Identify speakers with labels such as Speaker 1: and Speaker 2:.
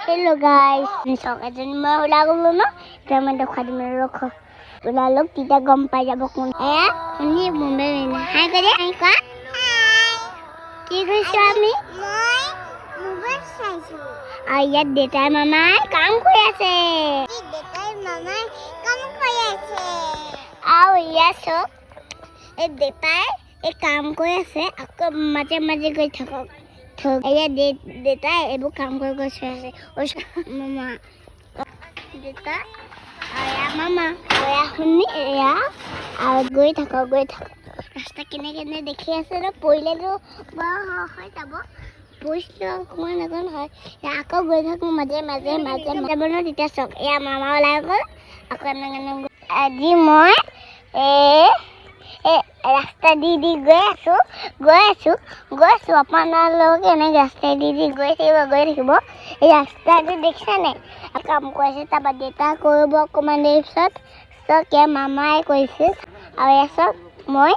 Speaker 1: Hello guys, so eজন মই ওলা গলো ন এতিয়া মই দেখা দিম ৰখ ওলালো তেতিয়া গম পাই যাব কোন শুনি মুম্বাই হাই কৰে হাই কোৱা কি কৰিছো আমি মই মোবাইল চাইছো ইয়াত দেউতাই মামাই কাম কৰি আছে দেউতাই মামাই কাম কৰি আছে আৰু ইয়াত চব এই দেউতাই এই কাম কৰি আছে আকৌ মাজে মাজে গৈ থাকক দেউতাই এইবোৰ কাম কৰি গৈছে মামা দেউতা মামা শুনি এয়া আৰু গৈ থাকক ৰাস্তা কেনে কেনে দেখি আছে ন পৰিলেতো হৈ যাব পৰিছিলো অকণমান এজন হয় আকৌ গৈ থাকোঁ মাজে মাজে মাজে যাব ন তেতিয়া চাওক এয়া মামা ওলাই গ'ল আকৌ আজি মই ৰাস্তা দি গৈ আছো আপোনালোকে এনেকৈ ৰাস্তা দি গৈ থাকিব এই ৰাস্তাটো দেখিছা নাই কাম কৰিছে তাৰপৰা দেউতা কৰিব অকণমান দেৰি পিছত মামাই কৰিছে আৰু এয়া চব মই